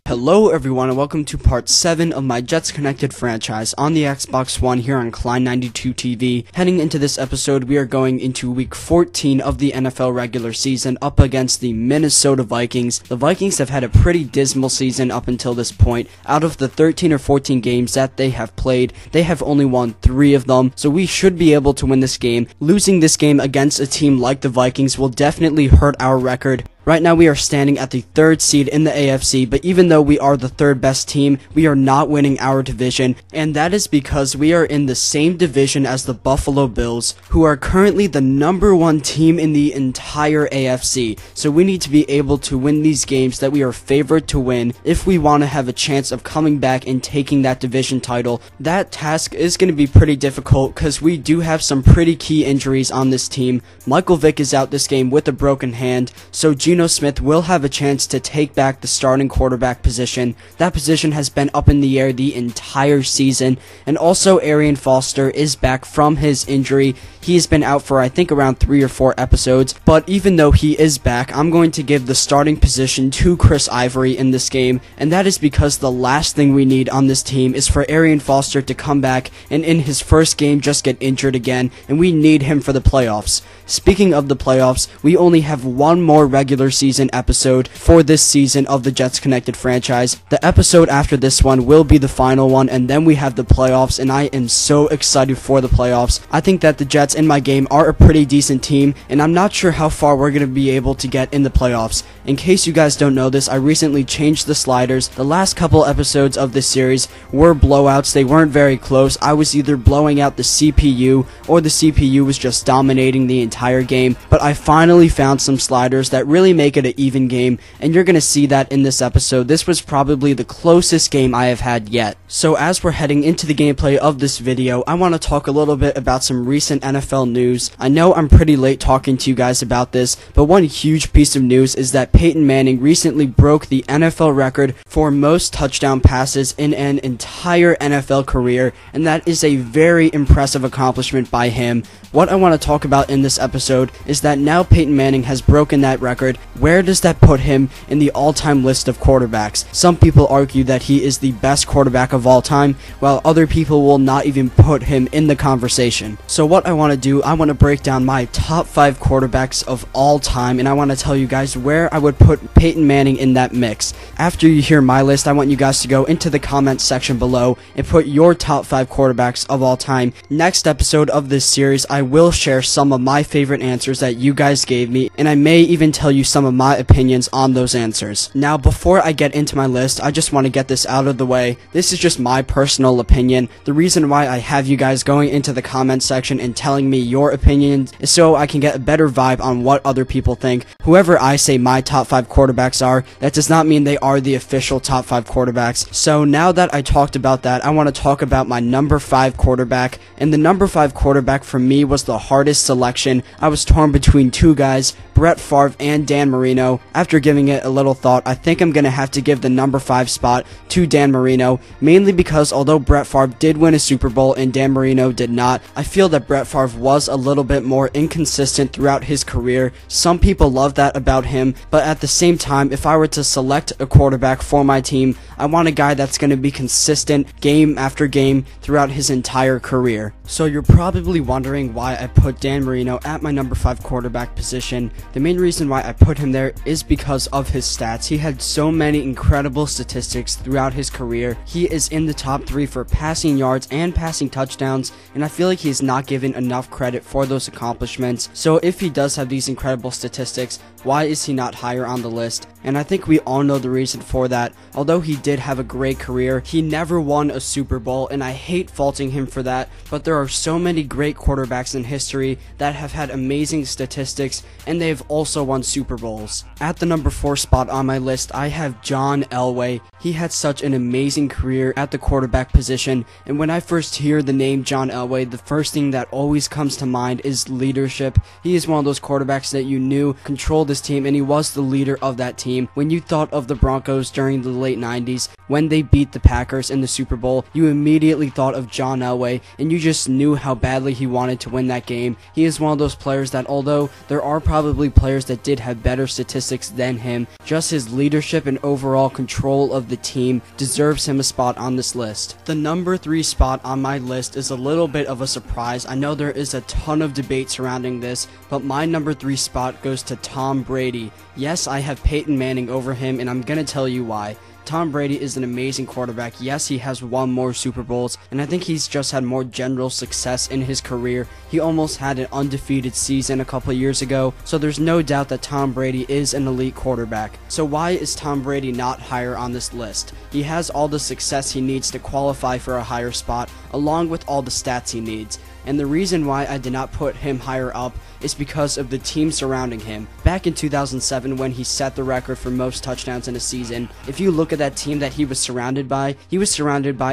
Hello everyone and welcome to part 7 of my Jets Connected franchise on the Xbox One here on Klein 92 TV. Heading into this episode, we are going into week 14 of the NFL regular season up against the Minnesota Vikings. The Vikings have had a pretty dismal season up until this point. Out of the 13 or 14 games that they have played, they have only won 3 of them, so we should be able to win this game. Losing this game against a team like the Vikings will definitely hurt our record. Right now we are standing at the 3rd seed in the AFC, but even though we are the 3rd best team, we are not winning our division, and that is because we are in the same division as the Buffalo Bills, who are currently the #1 team in the entire AFC. So we need to be able to win these games that we are favored to win if we want to have a chance of coming back and taking that division title. That task is going to be pretty difficult because we do have some pretty key injuries on this team. Michael Vick is out this game with a broken hand, so Geno Smith will have a chance to take back the starting quarterback position. That position has been up in the air the entire season, and also Arian is back from his injury. He has been out for I think around 3 or 4 episodes, but even though he is back, I'm going to give the starting position to Chris Ivory in this game, and that is because the last thing we need on this team is for Arian to come back and in his first game just get injured again, and we need him for the playoffs. Speaking of the playoffs, we only have one more regular season episode for this season of the Jets Connected franchise. The episode after this one will be the final one, and then we have the playoffs, and I am so excited for the playoffs. I think that the Jets in my game are a pretty decent team, and I'm not sure how far we're going to be able to get in the playoffs. In case you guys don't know this, I recently changed the sliders. The last couple episodes of this series were blowouts. They weren't very close. I was either blowing out the CPU or the CPU was just dominating the entire game, but I finally found some sliders that really make it an even game, and you're going to see that in this episode. This was probably the closest game I have had yet. So as we're heading into the gameplay of this video, I want to talk a little bit about some recent NFL news. I know I'm pretty late talking to you guys about this, but one huge piece of news is that Peyton Manning recently broke the NFL record for most touchdown passes in an entire NFL career, and that is a very impressive accomplishment by him. What I want to talk about in this episode is that now Peyton Manning has broken that record. Where does that put him in the all-time list of quarterbacks? Some people argue that he is the best quarterback of all time, while other people will not even put him in the conversation. So what I want to do, I want to break down my top 5 quarterbacks of all time, and I want to tell you guys where I would put Peyton Manning in that mix. After you hear my list, I want you guys to go into the comments section below and put your top 5 quarterbacks of all time. Next episode of this series, I will share some of my favorite answers that you guys gave me, and I may even tell you some of my opinions on those answers. Now, before I get into my list, I just want to get this out of the way. This is just my personal opinion. The reason why I have you guys going into the comments section and telling me your opinions is so I can get a better vibe on what other people think. Whoever I say my top 5 quarterbacks are, that does not mean they are the official top 5 quarterbacks. So now that I talked about that, I want to talk about my number 5 quarterback, and the number 5 quarterback for me was the hardest selection. I was torn between 2 guys, Brett Favre and Dan Marino. After giving it a little thought, I think I'm going to have to give the number 5 spot to Dan Marino, mainly because although Brett Favre did win a Super Bowl and Dan Marino did not, I feel that Brett Favre was a little bit more inconsistent throughout his career. Some people love that about him, but at the same time, if I were to select a quarterback for my team, I want a guy that's going to be consistent game after game throughout his entire career. So you're probably wondering why I put Dan Marino at my number 5 quarterback position. The main reason why I put him there is because of his stats. He had so many incredible statistics throughout his career. He is in the top 3 for passing yards and passing touchdowns, and I feel like he's not given enough credit for those accomplishments. So if he does have these incredible statistics, why is he not higher on the list? And I think we all know the reason for that. Although he did have a great career, he never won a Super Bowl, and I hate faulting him for that, but there are so many great quarterbacks in history that have had amazing statistics, and they've also won Super Bowls. At the number 4 spot on my list, I have John Elway. He had such an amazing career at the quarterback position, and when I first hear the name John Elway, the first thing that always comes to mind is leadership. He is one of those quarterbacks that you knew controlled this team, and he was the leader of that team. team. When you thought of the Broncos during the late 90s, when they beat the Packers in the Super Bowl, you immediately thought of John Elway, and you just knew how badly he wanted to win that game. He is one of those players that, although there are probably players that did have better statistics than him, just his leadership and overall control of the team deserves him a spot on this list. The number 3 spot on my list is a little bit of a surprise. I know there is a ton of debate surrounding this, but my number 3 spot goes to Tom Brady. Yes, I have Peyton Manning over him, and I'm gonna tell you why. Tom Brady is an amazing quarterback. Yes, he has won more Super Bowls, and I think he's just had more general success in his career. He almost had an undefeated season a couple years ago, so there's no doubt that Tom Brady is an elite quarterback. So why is Tom Brady not higher on this list? He has all the success he needs to qualify for a higher spot, along with all the stats he needs. And the reason why I did not put him higher up is because of the team surrounding him. Back in 2007, when he set the record for most touchdowns in a season, if you look at that team that he was surrounded by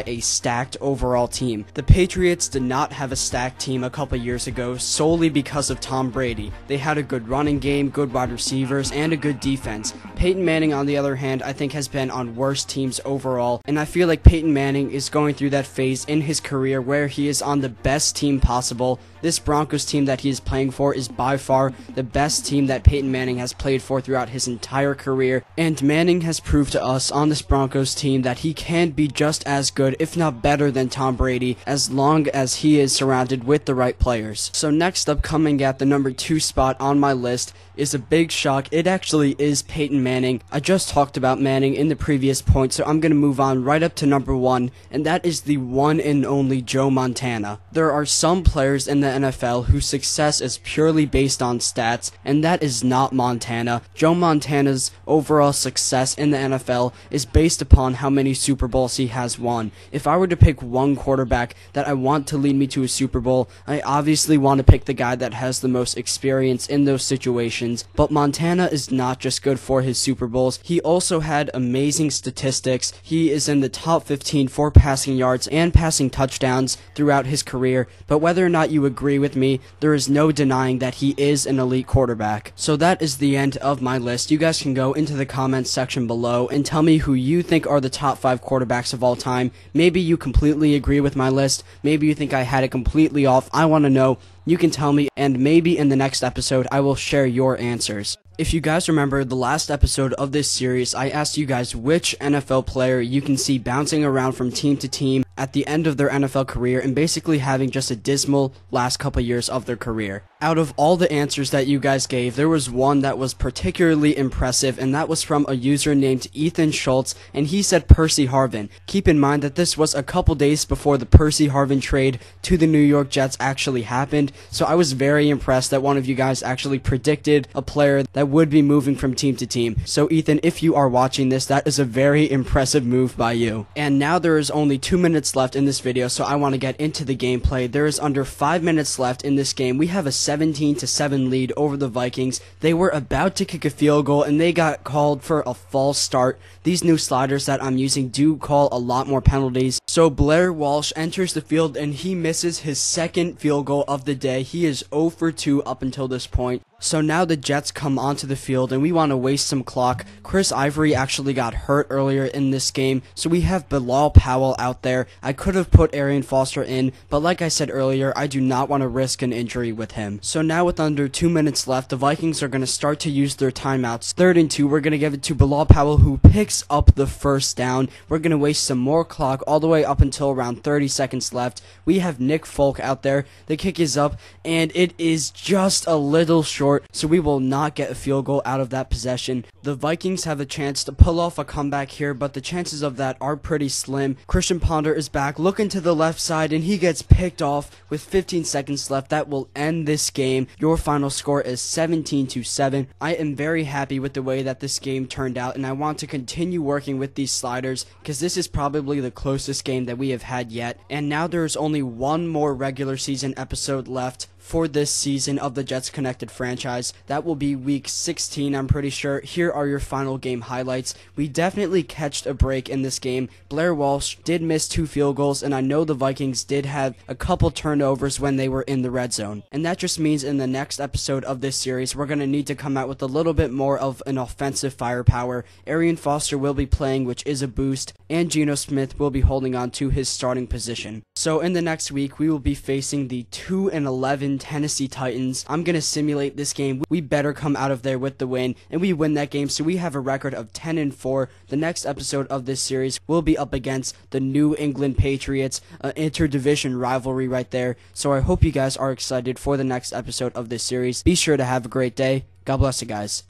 a stacked overall team. The Patriots did not have a stacked team a couple years ago solely because of Tom Brady. They had a good running game, good wide receivers, and a good defense. Peyton Manning, on the other hand, I think has been on worse teams overall, and I feel like Peyton Manning is going through that phase in his career where he is on the best team possible. This Broncos team that he is playing for is by far the best team that Peyton Manning has played for throughout his entire career, and Manning has proved to us on this Broncos team that he can be just as good, if not better, than Tom Brady as long as he is surrounded with the right players. So next up, coming at the number 2 spot on my list, is a big shock. It actually is Peyton Manning. I just talked about Manning in the previous point, so I'm going to move on right up to number 1, and that is the one and only Joe Montana. There are some players in the NFL whose success is purely based on stats, and that is not Montana. Joe Montana's overall success in the NFL is based upon how many Super Bowls he has won. If I were to pick one quarterback that I want to lead me to a Super Bowl, I obviously want to pick the guy that has the most experience in those situations. But Montana is not just good for his Super Bowls, he also had amazing statistics. He is in the top 15 for passing yards and passing touchdowns throughout his career, but whether or not you agree with me, there is no denying that he is an elite quarterback. So that is the end of my list. You guys can go into the comments section below and tell me who you think are the top 5 quarterbacks of all time. Maybe you completely agree with my list, maybe you think I had it completely off. I want to know. You can tell me, and maybe in the next episode I will share your answers. If you guys remember the last episode of this series, I asked you guys which NFL player you can see bouncing around from team to team at the end of their NFL career and basically having just a dismal last couple years of their career. Out of all the answers that you guys gave, there was one that was particularly impressive, and that was from a user named Ethan Schultz, and he said Percy Harvin. Keep in mind that this was a couple days before the Percy Harvin trade to the New York Jets actually happened, so I was very impressed that one of you guys actually predicted a player that would be moving from team to team. So Ethan, if you are watching this, that is a very impressive move by you. And now there is only 2 minutes left in this video, so I want to get into the gameplay. There is under 5 minutes left in this game. We have a 17-7 lead over the Vikings. They were about to kick a field goal and they got called for a false start. These new sliders that I'm using do call a lot more penalties. So Blair Walsh enters the field and he misses his second field goal of the day. He is 0 for 2 up until this point. So now the Jets come onto the field and we want to waste some clock. Chris Ivory actually got hurt earlier in this game, so we have Bilal Powell out there. I could have put Arian Foster in, but like I said earlier, I do not want to risk an injury with him. So now with under 2 minutes left, the Vikings are going to start to use their timeouts. 3rd and 2, we're going to give it to Bilal Powell, who picks up the first down. We're going to waste some more clock all the way up until around 30 seconds left. We have Nick Folk out there. The kick is up, and it is just a little short, so we will not get a field goal out of that possession. The Vikings have a chance to pull off a comeback here, but the chances of that are pretty slim. Christian Ponder is back, looking to the left side, and he gets picked off with 15 seconds left. That will end this game. Your final score is 17-7. I am very happy with the way that this game turned out, and I want to continue working with these sliders because this is probably the closest game that we have had yet. And now there is only one more regular season episode left for this season of the Jets Connected franchise. That will be week 16, I'm pretty sure. Here are your final game highlights. We definitely catched a break in this game. Blair Walsh did miss 2 field goals, and I know the Vikings did have a couple turnovers when they were in the red zone. And that just means in the next episode of this series, we're going to need to come out with a little bit more of an offensive firepower. Arian Foster will be playing, which is a boost, and Geno Smith will be holding on to his starting position. So in the next week, we will be facing the 2-11 Tennessee Titans. I'm going to simulate this game. We better come out of there with the win, and we win that game, so we have a record of 10-4. The next episode of this series will be up against the New England Patriots, an interdivision rivalry right there. So I hope you guys are excited for the next episode of this series. Be sure to have a great day. God bless you guys.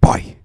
Bye.